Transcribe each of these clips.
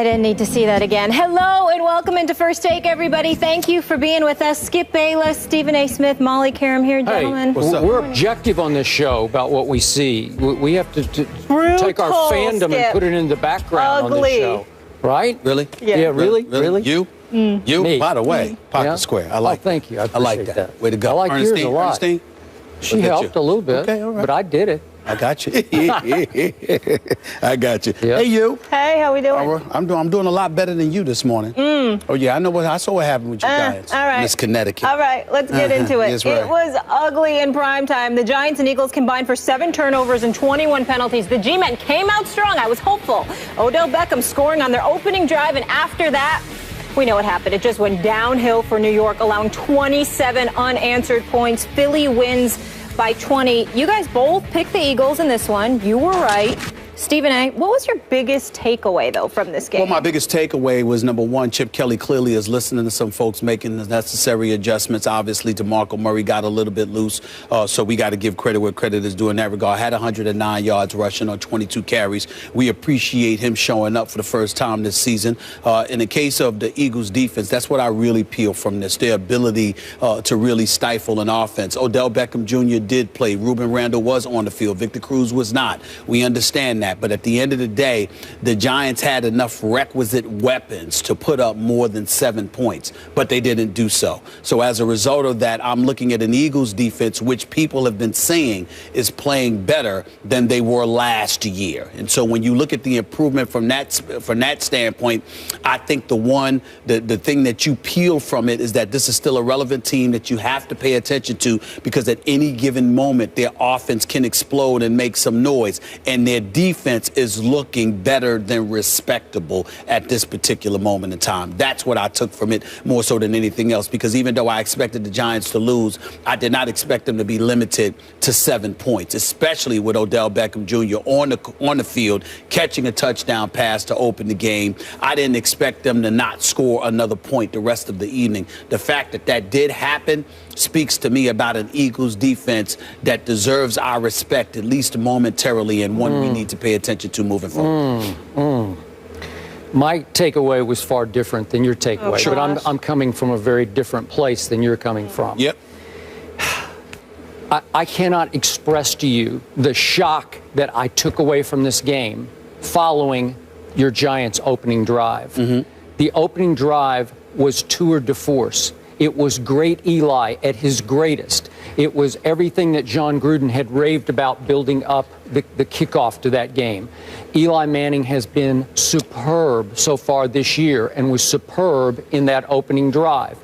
I didn't need to see that again. Hello and welcome into First Take, everybody. Thank you for being with us. Skip Bayless, Stephen A. Smith, Molly Karam here, gentlemen. Hey, we're objective on this show about what we see. We have to take our fandom Skip. and put it in the background on this show. Right? Really? Yeah, really? You? You? Me. By the way, Pocket Square. I like thank you. I like that. that. Way to go. I like yours a lot. Ernestine? She helped a little bit, okay, all right. but I did it. I got you. I got you. Yeah. Hey, you. Hey, how we doing? I'm doing a lot better than you this morning. Oh, yeah, I saw what happened with your Giants. All right. Miss Connecticut. All right, let's get into it. That's right. It was ugly in prime time. The Giants and Eagles combined for 7 turnovers and 21 penalties. The G-men came out strong. I was hopeful. Odell Beckham scoring on their opening drive, and after that, we know what happened. It just went downhill for New York, allowing 27 unanswered points. Philly wins by 20. You guys both picked the Eagles in this one. You were right. Stephen A., what was your biggest takeaway, though, from this game? Well, my biggest takeaway was, number one, Chip Kelly clearly is listening to some folks making the necessary adjustments. Obviously, DeMarco Murray got a little bit loose, so we got to give credit where credit is due in that regard. Had 109 yards rushing on 22 carries. We appreciate him showing up for the first time this season. In the case of the Eagles' defense, that's what I really peel from this, their ability to really stifle an offense. Odell Beckham Jr. did play. Ruben Randle was on the field. Victor Cruz was not. We understand that. But at the end of the day, the Giants had enough requisite weapons to put up more than 7 points, but they didn't do so. So as a result of that, I'm looking at an Eagles defense, which people have been saying is playing better than they were last year. And so when you look at the improvement from that standpoint, I think the thing that you peel from it is that this is still a relevant team that you have to pay attention to, because at any given moment, their offense can explode and make some noise, and their defense is looking better than respectable at this particular moment in time. That's what I took from it more so than anything else, because even though I expected the Giants to lose, I did not expect them to be limited to 7 points, especially with Odell Beckham Jr. on the field, catching a touchdown pass to open the game. I didn't expect them to not score another point the rest of the evening. The fact that that did happen speaks to me about an Eagles defense that deserves our respect, at least momentarily, and one we need to pay attention to moving forward. My takeaway was far different than your takeaway, but I'm coming from a very different place than you're coming from. Yep. I cannot express to you the shock that I took away from this game following your Giants' opening drive. The opening drive was tour de force. It was great Eli at his greatest. It was everything that John Gruden had raved about building up the kickoff to that game. Eli Manning has been superb so far this year and was superb in that opening drive.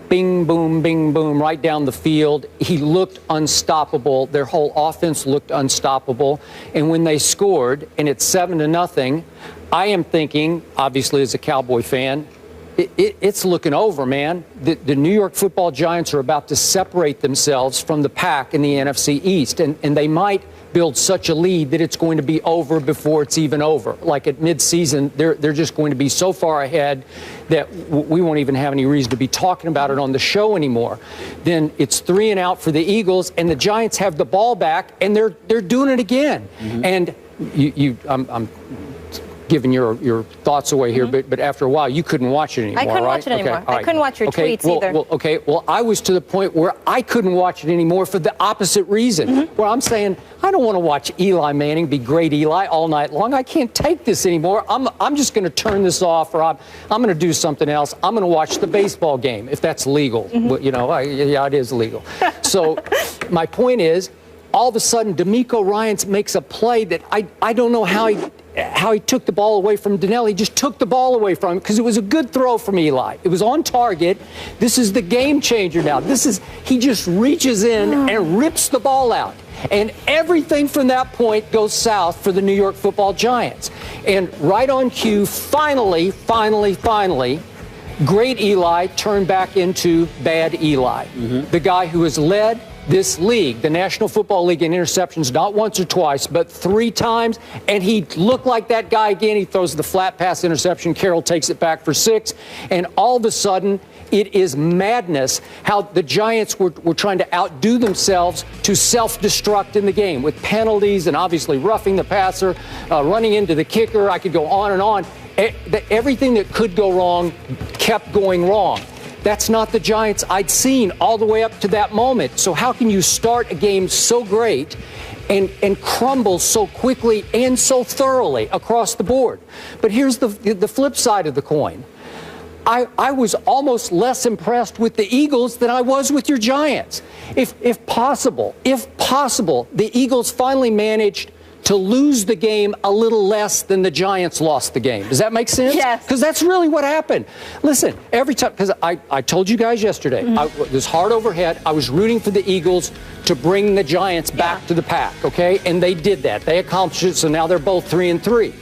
Bing, boom, right down the field. He looked unstoppable. Their whole offense looked unstoppable. And when they scored, and it's 7-0, I am thinking, obviously as a Cowboy fan, it's looking over, man. The New York Football Giants are about to separate themselves from the pack in the NFC East, and they might build such a lead that it's going to be over before it's even over. Like at midseason, they're just going to be so far ahead that we won't even have any reason to be talking about it on the show anymore. Then it's 3 and out for the Eagles, and the Giants have the ball back, and they're doing it again. And I'm giving your thoughts away here, but after a while, you couldn't watch it anymore, I couldn't watch it anymore. Okay, I couldn't watch your tweets either. Well, I was to the point where I couldn't watch it anymore for the opposite reason, where I'm saying, I don't want to watch Eli Manning be great Eli all night long. I can't take this anymore. I'm just going to turn this off, or I'm going to do something else. I'm going to watch the baseball game, if that's legal. Well, yeah, it is legal. So my point is, all of a sudden, D'Amico Ryans makes a play that I don't know how he took the ball away from Donnell. He just took the ball away from him because it was a good throw from Eli. It was on target. This is the game changer now. He just reaches in and rips the ball out. And everything from that point goes south for the New York Football Giants. And right on cue, finally, great Eli turned back into bad Eli. The guy who has led this league, the National Football League, in interceptions, not once or twice, but 3 times, and he looked like that guy again. He throws the flat pass interception. Carroll takes it back for 6, and all of a sudden, it is madness how the Giants were trying to outdo themselves to self-destruct in the game with penalties and obviously roughing the passer, running into the kicker. I could go on and on. Everything that could go wrong kept going wrong. That's not the Giants I'd seen all the way up to that moment. So how can you start a game so great and crumble so quickly and so thoroughly across the board? But here's the flip side of the coin. I was almost less impressed with the Eagles than I was with your Giants. If possible, the Eagles finally managed to lose the game a little less than the Giants lost the game. Does that make sense? Yes. Because that's really what happened. Listen, every time, because I told you guys yesterday, this hard overhead, I was rooting for the Eagles to bring the Giants back to the pack, okay? And they did that. They accomplished it, so now they're both 3-3.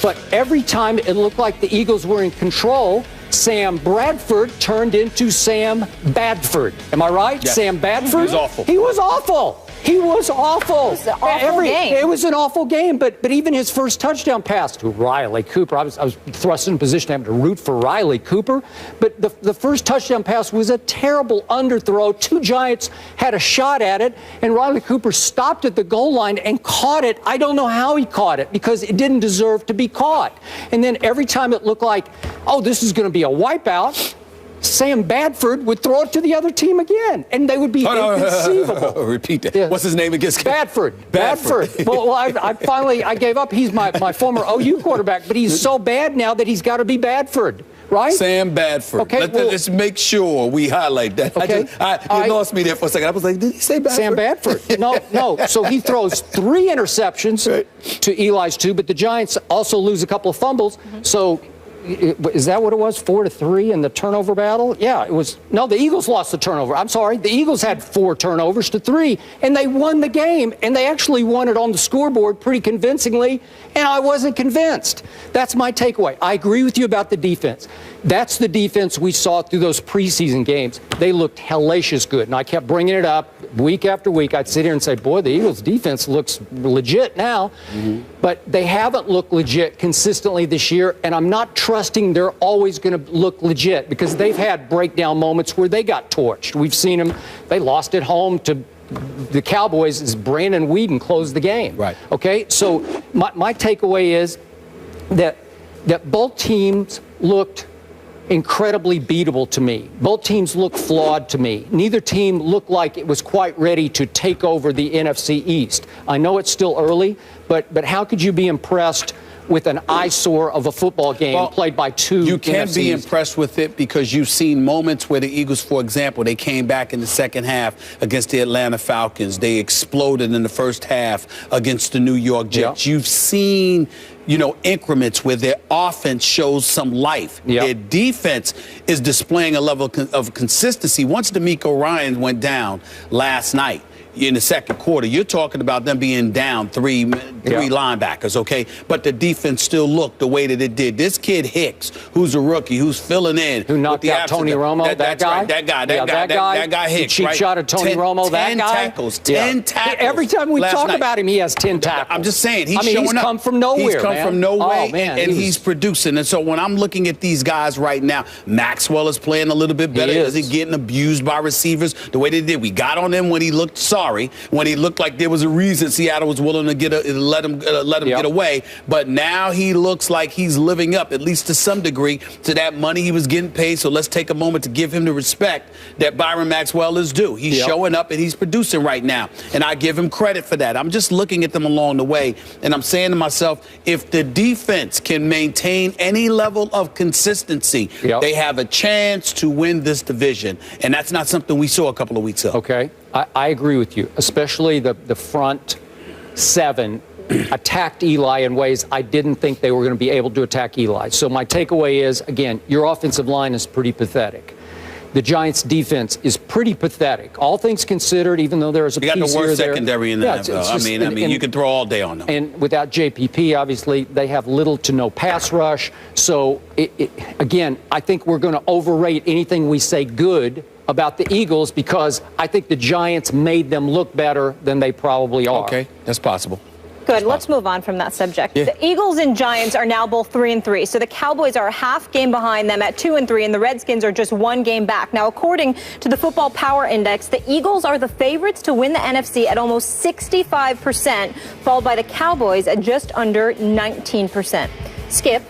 But every time it looked like the Eagles were in control, Sam Bradford turned into Sam Badford. Am I right? Yes. Sam Badford? He was awful. He was awful. He was awful. It was an awful game. It was an awful game, but even his first touchdown pass to Riley Cooper, I was thrust in a position to have to root for Riley Cooper, but the first touchdown pass was a terrible underthrow. Two Giants had a shot at it, and Riley Cooper stopped at the goal line and caught it. I don't know how he caught it because it didn't deserve to be caught. And then every time it looked like, oh, this is going to be a wipeout, Sam Badford would throw it to the other team again, and they would be inconceivable. Repeat that. Yeah. What's his name against Badford. Well, I finally gave up. He's my former OU quarterback, but he's so bad now that he's got to be Badford, right? Sam Badford. Okay, Let's make sure we highlight that. Okay. You lost me there for a second. I was like, did he say Badford? Sam Badford. No. So he throws 3 interceptions to Eli's 2, but the Giants also lose a couple of fumbles. So is that what it was? 4-3 in the turnover battle? Yeah, it was. No, the Eagles lost the turnover. I'm sorry. The Eagles had 4 turnovers to 3, and they won the game, and they actually won it on the scoreboard pretty convincingly, and I wasn't convinced. That's my takeaway. I agree with you about the defense. That's the defense we saw through those preseason games. They looked hellacious good, and I kept bringing it up week after week. I'd sit here and say, boy, the Eagles' defense looks legit now. But they haven't looked legit consistently this year, and I'm not trusting they're always going to look legit because they've had breakdown moments where they got torched. We've seen them. They lost at home to the Cowboys as Brandon Weeden closed the game. Right. Okay? So my takeaway is that both teams looked incredibly beatable to me. Both teams look flawed to me. Neither team looked like it was quite ready to take over the NFC East. I know it's still early, but how could you be impressed with an eyesore of a football game played by 2 You can't NFC be East? impressed with it because you've seen moments where the Eagles, for example, they came back in the second half against the Atlanta Falcons. They exploded in the first half against the New York Jets. You've seen increments where their offense shows some life. Their defense is displaying a level of consistency. Once D'Amico Ryans went down last night in the second quarter, you're talking about them being down three linebackers, okay? But the defense still looked the way that it did. This kid Hicks, who's a rookie, who's filling in. Who knocked out Tony Romo, that guy? Right, that guy Hicks, cheap shot at Tony Romo, that guy? 10 tackles. Every time we talk about him, he has 10 tackles. I'm just saying, he's showing he's up. come from nowhere, He's come man. from nowhere, Oh, man, and he's producing. And so when I'm looking at these guys right now, Maxwell is playing a little bit better. Is he getting abused by receivers the way they did? We got on him when he looked sorry, when he looked like there was a reason Seattle was willing to let him get away. But now he looks like he's living up, at least to some degree, to that money he was getting paid. So let's take a moment to give him the respect that Byron Maxwell is due. He's showing up and he's producing right now. And I give him credit for that. I'm just looking at them along the way, and I'm saying to myself, if the defense can maintain any level of consistency, they have a chance to win this division. And that's not something we saw a couple of weeks ago. Okay. I agree with you, especially the front 7 attacked Eli in ways I didn't think they were going to be able to attack Eli. So my takeaway is, again, your offensive line is pretty pathetic. The Giants' defense is pretty pathetic. All things considered, even though there is a piece here or there. You got the worst secondary in the NFL. I mean, you could throw all day on them. And without JPP, obviously, they have little to no pass rush. So, again, I think we're going to overrate anything we say good about the Eagles because I think the Giants made them look better than they probably are. Okay, that's possible. Good. Let's move on from that subject. The Eagles and Giants are now both 3-3. So the Cowboys are a half game behind them at 2-3, and the Redskins are just 1 game back. Now, according to the Football Power Index, the Eagles are the favorites to win the NFC at almost 65%, followed by the Cowboys at just under 19%. Skip,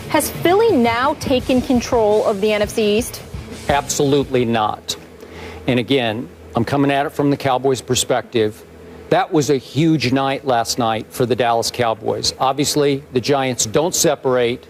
Has Philly now taken control of the NFC East? Absolutely not. And again, I'm coming at it from the Cowboys' perspective. That was a huge night last night for the Dallas Cowboys. Obviously, the Giants don't separate.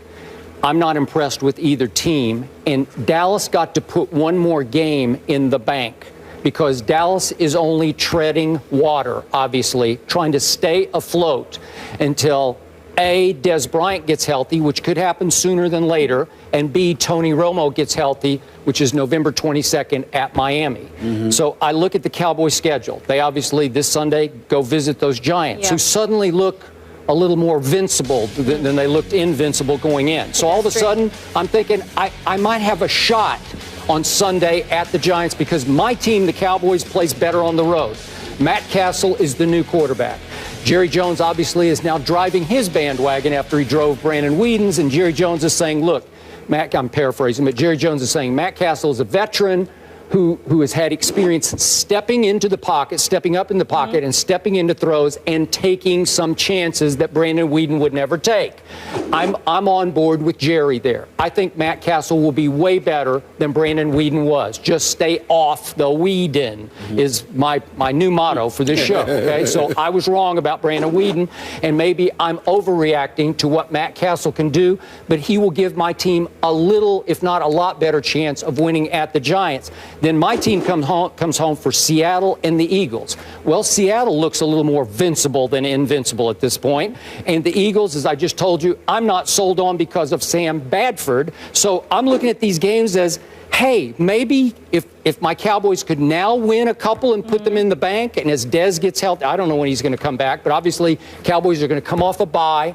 I'm not impressed with either team. And Dallas got to put one more game in the bank because Dallas is only treading water, obviously, trying to stay afloat until A, Des Bryant gets healthy, which could happen sooner than later, and B, Tony Romo gets healthy, which is November 22nd at Miami. So I look at the Cowboys schedule. They obviously this Sunday go visit those Giants who suddenly look a little more invincible than they looked invincible going in. So all of a sudden, I'm thinking I might have a shot on Sunday at the Giants because my team, the Cowboys, plays better on the road. Matt Castle is the new quarterback. Jerry Jones obviously is now driving his bandwagon after he drove Brandon Whedon's, and Jerry Jones is saying, look, Matt, I'm paraphrasing, but Jerry Jones is saying Matt Castle is a veteran who has had experience stepping into the pocket, stepping up in the pocket, and stepping into throws and taking some chances that Brandon Whedon would never take. I'm on board with Jerry there. I think Matt Castle will be way better than Brandon Whedon was. Just stay off the Whedon is my new motto for this show. Okay, so I was wrong about Brandon Whedon, and maybe I'm overreacting to what Matt Castle can do, but he will give my team a little, if not a lot better chance of winning at the Giants. Then my team comes home for Seattle and the Eagles. Well, Seattle looks a little more invincible than invincible at this point. And the Eagles, as I just told you, I'm not sold on because of Sam Bradford. So I'm looking at these games as, hey, maybe if my Cowboys could now win a couple and put them in the bank, and as Dez gets healthy, I don't know when he's going to come back, but obviously Cowboys are going to come off a bye.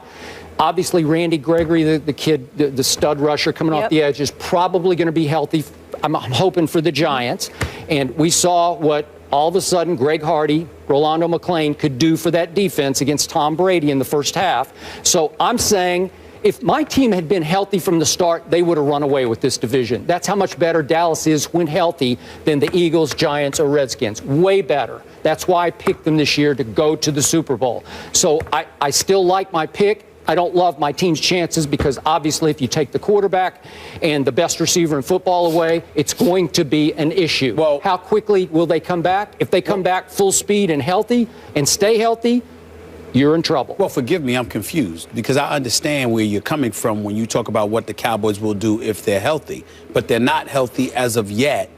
Obviously, Randy Gregory, the kid, the stud rusher coming off the edge, is probably going to be healthy. I'm hoping for the Giants. And we saw what all of a sudden Greg Hardy, Rolando McClain could do for that defense against Tom Brady in the first half. So I'm saying if my team had been healthy from the start, they would have run away with this division. That's how much better Dallas is when healthy than the Eagles, Giants, or Redskins. Way better. That's why I picked them this year to go to the Super Bowl. So I still like my pick. I don't love my team's chances because obviously if you take the quarterback and the best receiver in football away, it's going to be an issue. Well, how quickly will they come back? If they come back full speed and healthy and stay healthy, you're in trouble. Well, forgive me, I'm confused because I understand where you're coming from when you talk about what the Cowboys will do if they're healthy, but they're not healthy as of yet.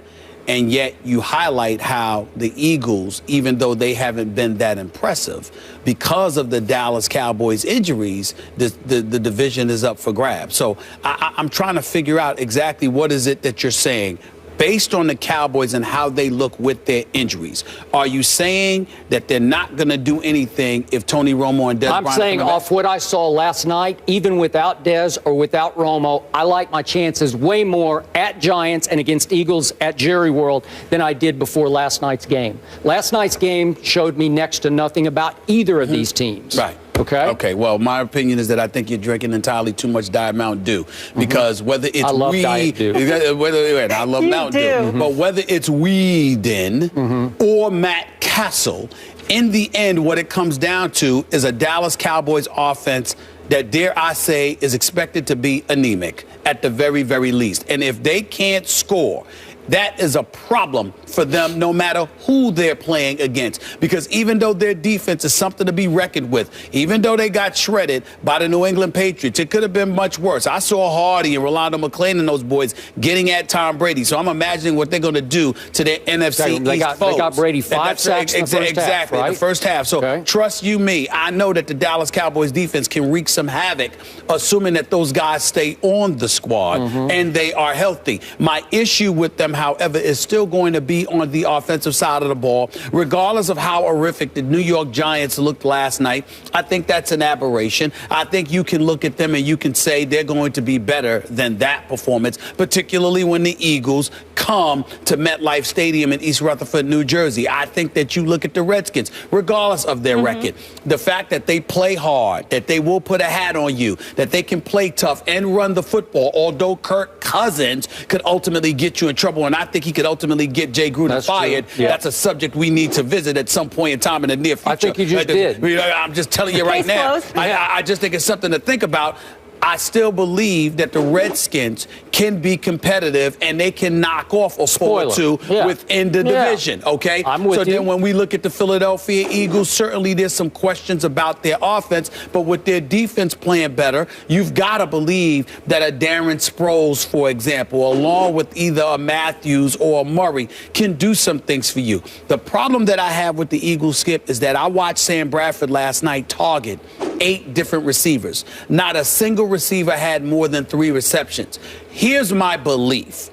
And yet you highlight how the Eagles, even though they haven't been that impressive, because of the Dallas Cowboys injuries, the division is up for grabs. So I'm trying to figure out exactly what is it that you're saying. Based on the Cowboys and how they look with their injuries, are you saying that they're not going to do anything if Tony Romo and Des Bryant? I'm saying off what I saw last night, even without Des or without Romo, I like my chances way more at Giants and against Eagles at Jerry World than I did before last night's game. Last night's game showed me next to nothing about either of these teams. Right. Okay. Okay. Well, my opinion is that I think you're drinking entirely too much Diet Mountain Dew because whether it's I love Diet Dew. I love Mountain Dew. But whether it's Whedon or Matt Castle, in the end, what it comes down to is a Dallas Cowboys offense that, dare I say, is expected to be anemic at the very, very least. And if they can't score, that is a problem for them no matter who they're playing against. Because even though their defense is something to be reckoned with, even though they got shredded by the New England Patriots, it could have been much worse. I saw Hardy and Rolando McClain and those boys getting at Tom Brady. So I'm imagining what they're going to do to their NFC East foes. They got Brady 5 sacks in the first half, right? The first half. So trust you me, I know that the Dallas Cowboys defense can wreak some havoc, assuming that those guys stay on the squad and they are healthy. My issue with them, however, is still going to be on the offensive side of the ball. Regardless of how horrific the New York Giants looked last night, I think that's an aberration. I think you can look at them and you can say they're going to be better than that performance, particularly when the Eagles come to MetLife Stadium in East Rutherford, New Jersey. I think that you look at the Redskins, regardless of their record, the fact that they play hard, that they will put a hat on you, that they can play tough and run the football, although Kirk Cousins could ultimately get you in trouble, and I think he could ultimately get Jay Gruden fired. Yeah. That's a subject we need to visit at some point in time in the near future. I think you just did. I'm just telling you right now. I just think it's something to think about. I still believe that the Redskins can be competitive and they can knock off a 4 or 2 within the division, okay? I'm with you. Then when we look at the Philadelphia Eagles, certainly there's some questions about their offense, but with their defense playing better, you've got to believe that a Darren Sproles, for example, along with either a Matthews or a Murray, can do some things for you. The problem that I have with the Eagles, Skip, is that I watched Sam Bradford last night target 8 different receivers. Not a single receiver had more than 3 receptions. Here's my belief.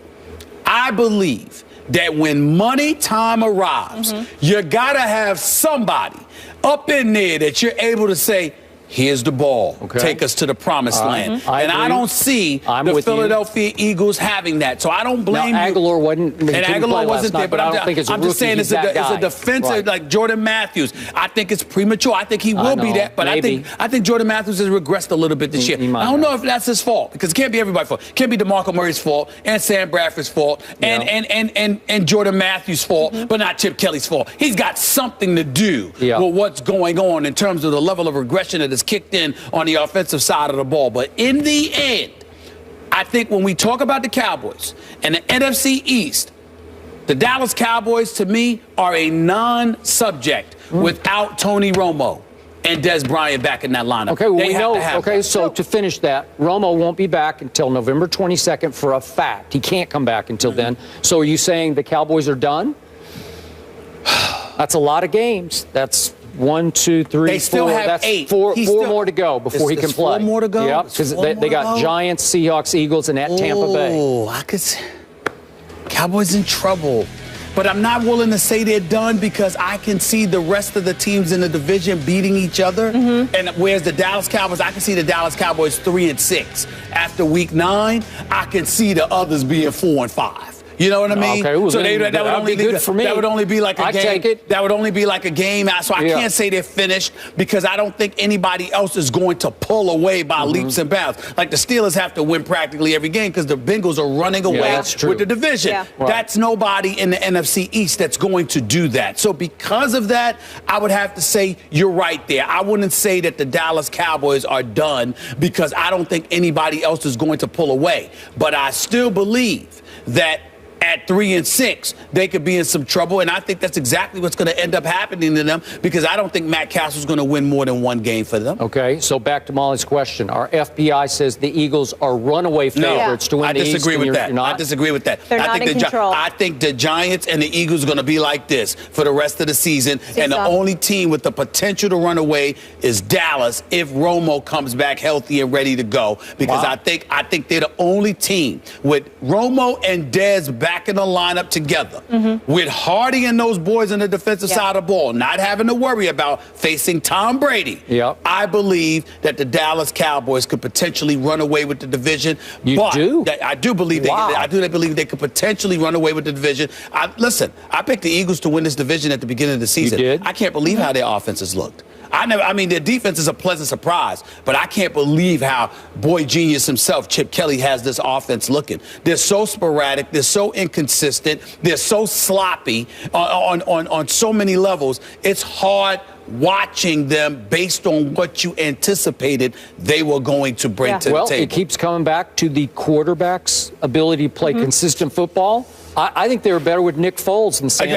I believe that when money time arrives, you got to have somebody up in there that you're able to say, here's the ball. Take us to the promised land. I don't see the Philadelphia Eagles having that. So I don't blame you. Aguilar wasn't. And Aguilar wasn't there, but I think I'm just saying it's a defensive like Jordan Matthews. I think it's premature. I think he will be that, but I think Jordan Matthews has regressed a little bit this year. I don't know if that's his fault, because it can't be everybody's fault. It can't be DeMarco Murray's fault and Sam Bradford's fault and Jordan Matthews' fault, but not Chip Kelly's fault. He's got something to do with what's going on in terms of the level of regression that is kicked in on the offensive side of the ball. But in the end, I think when we talk about the Cowboys and the NFC East, the Dallas Cowboys, to me, are a non-subject without Tony Romo and Des Bryant back in that lineup. Okay, well, we know. Okay, so to finish that, Romo won't be back until November 22nd for a fact. He can't come back until then. So are you saying the Cowboys are done? That's a lot of games. That's 1, 2, 3, they still 4. Have That's 8. Four more to go before he can play. 4 more to go? Yeah, because they got Giants, Seahawks, Eagles, and at Tampa Bay. Oh, I could see Cowboys in trouble. But I'm not willing to say they're done, because I can see the rest of the teams in the division beating each other. And whereas the Dallas Cowboys, I can see the Dallas Cowboys 3-6. After week 9, I can see the others being 4-5. You know what I mean? Okay, well, so that would only be good for me. That would only be like a game. Take it. That would only be like a game. So I can't say they're finished, because I don't think anybody else is going to pull away by leaps and bounds. Like the Steelers have to win practically every game because the Bengals are running away with the division. That's nobody in the NFC East that's going to do that. So because of that, I would have to say you're right there. I wouldn't say that the Dallas Cowboys are done, because I don't think anybody else is going to pull away. But I still believe that at 3-6, they could be in some trouble, and I think that's exactly what's going to end up happening to them, because I don't think Matt Castle's going to win more than 1 game for them. Okay, so back to Molly's question. Our FBI says the Eagles are runaway favorites to win the East. I disagree with that. I disagree with that. They're not in control. I think the Giants and the Eagles are going to be like this for the rest of the season, and the only team with the potential to run away is Dallas if Romo comes back healthy and ready to go, because I think they're the only team with Romo and Dez back in the lineup together, with Hardy and those boys on the defensive side of the ball, not having to worry about facing Tom Brady. I believe that the Dallas Cowboys could potentially run away with the division. I do believe they could potentially run away with the division. Listen, I picked the Eagles to win this division at the beginning of the season. You did? I can't believe how their offenses looked. I mean, their defense is a pleasant surprise, but I can't believe how boy genius himself, Chip Kelly, has this offense looking. They're so sporadic. They're so inconsistent. They're so sloppy on so many levels. It's hard watching them based on what you anticipated they were going to bring to the table. It keeps coming back to the quarterback's ability to play consistent football. I think they were better with Nick Foles than Sam.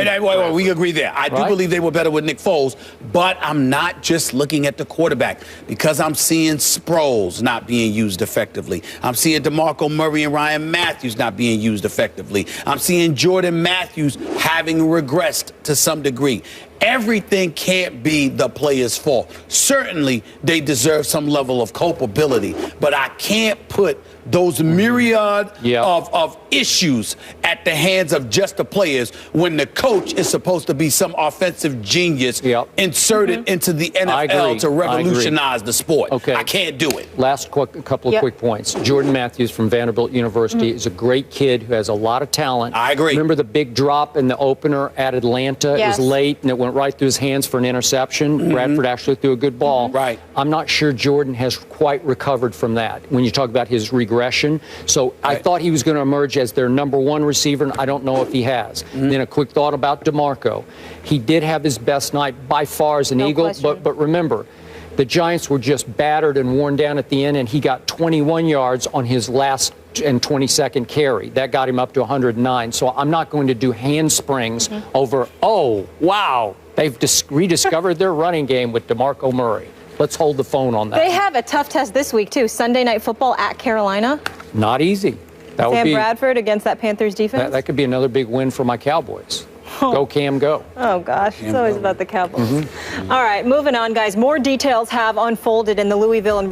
We agree there. I do believe they were better with Nick Foles, but I'm not just looking at the quarterback, because I'm seeing Sproles not being used effectively. I'm seeing DeMarco Murray and Ryan Matthews not being used effectively. I'm seeing Jordan Matthews having regressed to some degree. Everything can't be the player's fault. Certainly, they deserve some level of culpability, but I can't put those myriad of issues at the hands of just the players when the coach is supposed to be some offensive genius inserted into the NFL to revolutionize the sport. I can't do it. Last couple of quick points. Jordan Matthews from Vanderbilt University is a great kid who has a lot of talent. I agree. Remember the big drop in the opener at Atlanta? It was late, and it went right through his hands for an interception. Bradford actually threw a good ball. I'm not sure Jordan has quite recovered from that when you talk about his regression. So I thought he was going to emerge as their number 1 receiver, and I don't know if he has. Then a quick thought about DeMarco. He did have his best night by far as an Eagle, but remember, The Giants were just battered and worn down at the end, and he got 21 yards on his last and 22nd carry. That got him up to 109. So I'm not going to do handsprings over, oh, wow, they've rediscovered their running game with DeMarco Murray. Let's hold the phone on that. They have a tough test this week, too. Sunday Night Football at Carolina. Not easy. That would Sam be, Bradford against that Panthers defense. that could be another big win for my Cowboys. Go, Cam, go. Oh, gosh. It's always about the Cowboys. All right, moving on, guys. More details have unfolded in the Louisville and